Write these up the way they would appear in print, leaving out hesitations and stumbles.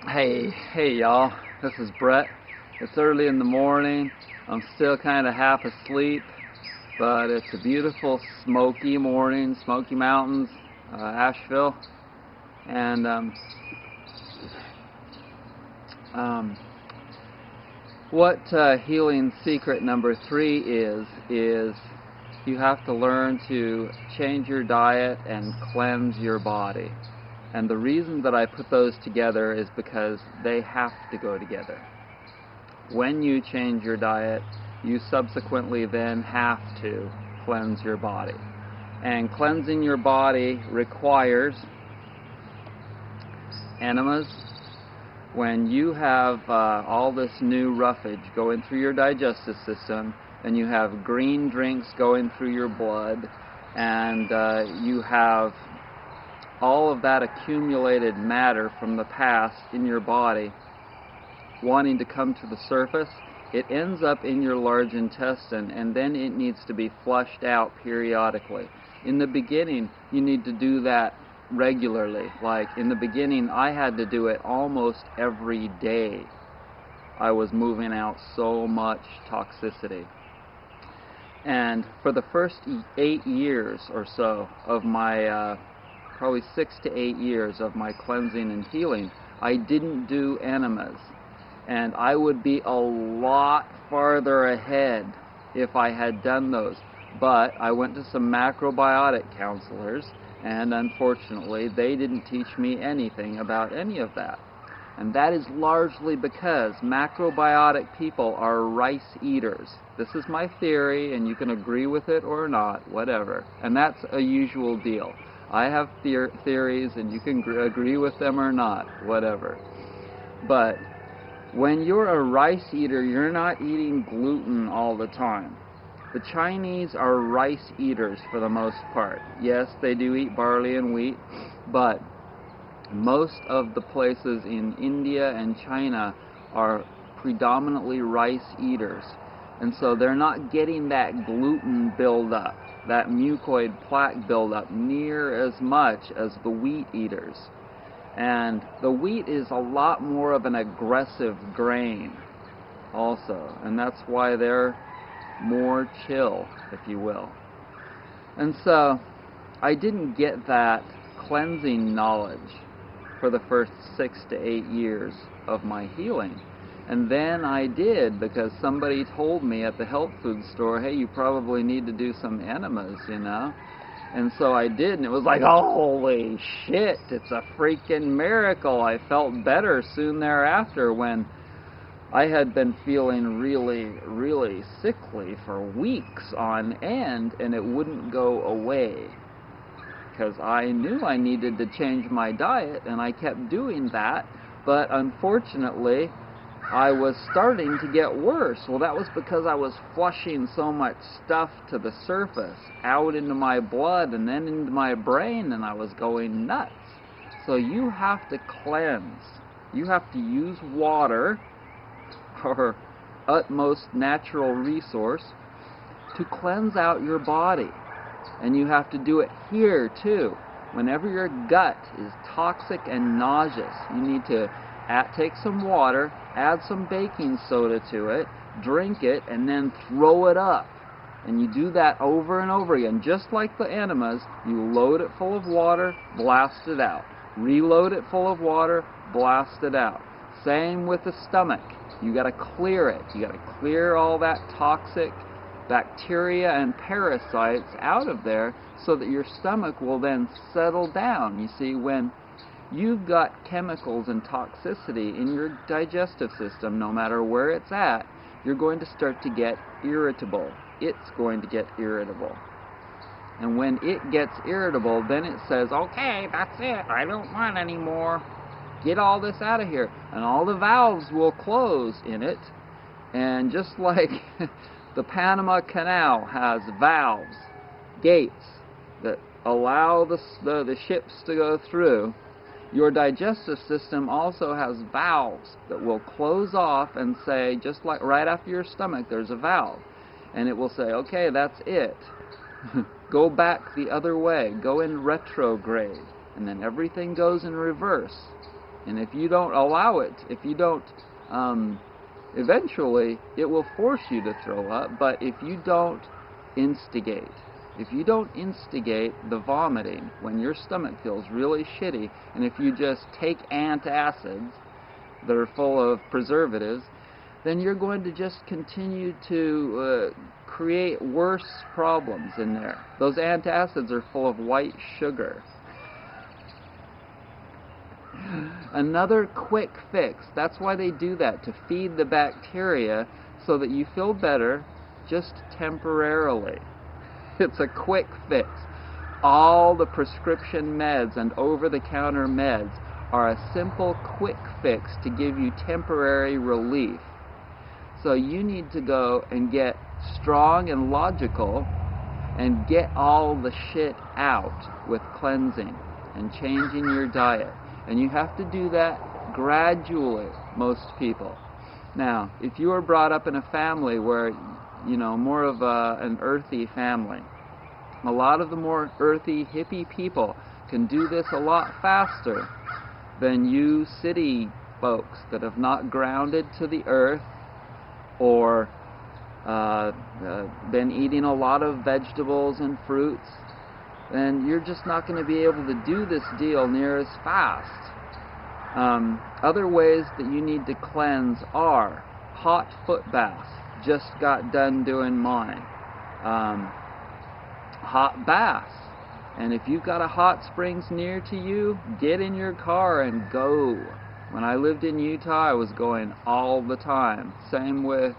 Hey y'all, this is Brett. It's early in the morning. I'm still kind of half asleep, but it's a beautiful smoky morning, Smoky Mountains, Asheville. And what healing secret number 3 is you have to learn to change your diet and cleanse your body. And the reason that I put those together is because they have to go together. When you change your diet, you subsequently then have to cleanse your body. And cleansing your body requires enemas. When you have all this new roughage going through your digestive system, and you have green drinks going through your blood, and you have all of that accumulated matter from the past in your body wanting to come to the surface, it ends up in your large intestine, and then it needs to be flushed out periodically. In the beginning, you need to do that regularly. Like in the beginning, I had to do it almost every day. I was moving out so much toxicity. And for the first 8 years or so of my probably 6 to 8 years of my cleansing and healing, I didn't do enemas. And I would be a lot farther ahead if I had done those. But I went to some macrobiotic counselors, and unfortunately they didn't teach me anything about any of that. And that is largely because macrobiotic people are rice eaters. This is my theory, and you can agree with it or not, whatever. And that's a usual deal. I have theories, and you can agree with them or not, whatever. But when you're a rice eater, you're not eating gluten all the time. The Chinese are rice eaters for the most part. Yes, they do eat barley and wheat, but most of the places in India and China are predominantly rice eaters. And so they're not getting that gluten buildup, that mucoid plaque buildup near as much as the wheat eaters. And the wheat is a lot more of an aggressive grain also, and that's why they're more chill, if you will. And so I didn't get that cleansing knowledge for the first 6 to 8 years of my healing. And then I did, because somebody told me at the health food store, hey, you probably need to do some enemas, you know. And so I did, and it was like, holy shit, it's a freaking miracle. I felt better soon thereafter when I had been feeling really, really sickly for weeks on end, and it wouldn't go away. Because I knew I needed to change my diet, and I kept doing that, but unfortunately I was starting to get worse. Well, that was because I was flushing so much stuff to the surface, out into my blood and then into my brain, and I was going nuts. So you have to cleanse. You have to use water, our utmost natural resource, to cleanse out your body. And you have to do it here too. Whenever your gut is toxic and nauseous, you need to take some water, add some baking soda to it, drink it, and then throw it up. And you do that over and over again. Just like the enemas, you load it full of water, blast it out. Reload it full of water, blast it out. Same with the stomach. You got to clear it. You got to clear all that toxic bacteria and parasites out of there so that your stomach will then settle down. You see, when you've got chemicals and toxicity in your digestive system, no matter where it's at, you're going to start to get irritable. It's going to get irritable. And when it gets irritable, then it says, okay, that's it. I don't want any more. Get all this out of here. And all the valves will close in it. And just like the Panama Canal has valves, gates, that allow the ships to go through, your digestive system also has valves that will close off and say, just like right after your stomach, there's a valve. And it will say, okay, that's it. Go back the other way. Go in retrograde. And then everything goes in reverse. And if you don't allow it, if you don't, eventually it will force you to throw up. But if you don't instigate, the vomiting when your stomach feels really shitty, and if you just take antacids that are full of preservatives, then you're going to just continue to create worse problems in there. Those antacids are full of white sugar. Another quick fix. That's why they do that, to feed the bacteria so that you feel better just temporarily. It's a quick fix. All the prescription meds and over-the-counter meds are a simple quick fix to give you temporary relief. So you need to go and get strong and logical and get all the shit out with cleansing and changing your diet. And you have to do that gradually, most people. Now, if you were brought up in a family where, you know, more of an earthy family, a lot of the more earthy, hippie people can do this a lot faster than you city folks that have not grounded to the earth or been eating a lot of vegetables and fruits. Then you're just not going to be able to do this deal near as fast. Other ways that you need to cleanse are hot foot baths. Just got done doing mine. Hot baths. And if you've got a hot springs near to you, get in your car and go. When I lived in Utah, I was going all the time. Same with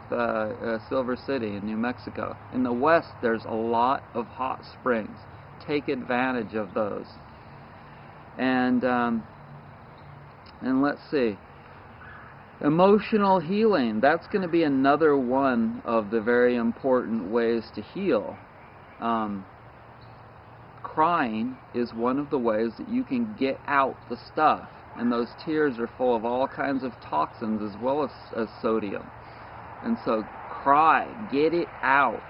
Silver City in New Mexico. In the West, there's a lot of hot springs. Take advantage of those. And let's see. Emotional healing. That's going to be another one of the very important ways to heal. Crying is one of the ways that you can get out the stuff. And those tears are full of all kinds of toxins as well as sodium. And so cry, get it out.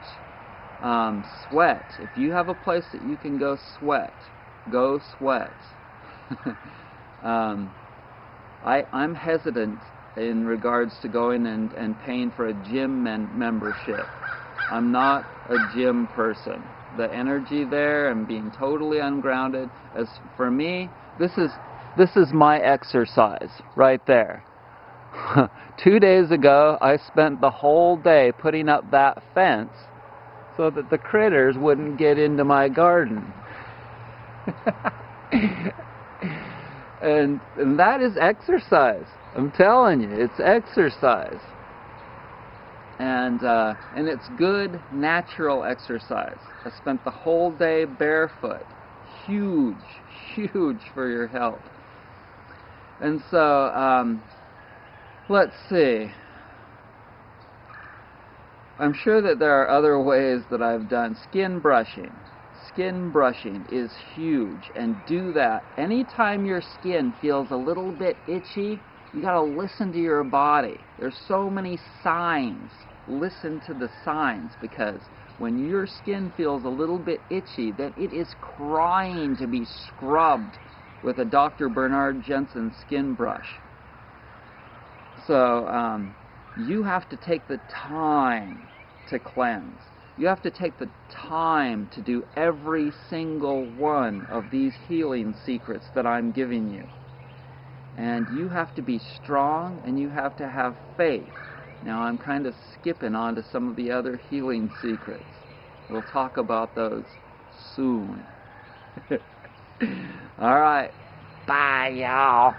Sweat. If you have a place that you can go sweat, go sweat. I'm hesitant in regards to going and paying for a gym membership. I'm not a gym person. The energy there and being totally ungrounded, as for me, this is my exercise right there. 2 days ago, I spent the whole day putting up that fence so that the critters wouldn't get into my garden. and that is exercise. I'm telling you, it's exercise. And it's good, natural exercise. I spent the whole day barefoot. Huge, huge for your health. And so, let's see. I'm sure that there are other ways that I've done. Skin brushing. Skin brushing is huge, and do that. Anytime your skin feels a little bit itchy, you got to listen to your body. There's so many signs. Listen to the signs, because when your skin feels a little bit itchy, then it is crying to be scrubbed with a Dr. Bernard Jensen skin brush. So you have to take the time to cleanse. You have to take the time to do every single one of these healing secrets that I'm giving you. And you have to be strong, and you have to have faith. Now I'm kind of skipping on to some of the other healing secrets. We'll talk about those soon. All right. Bye, y'all.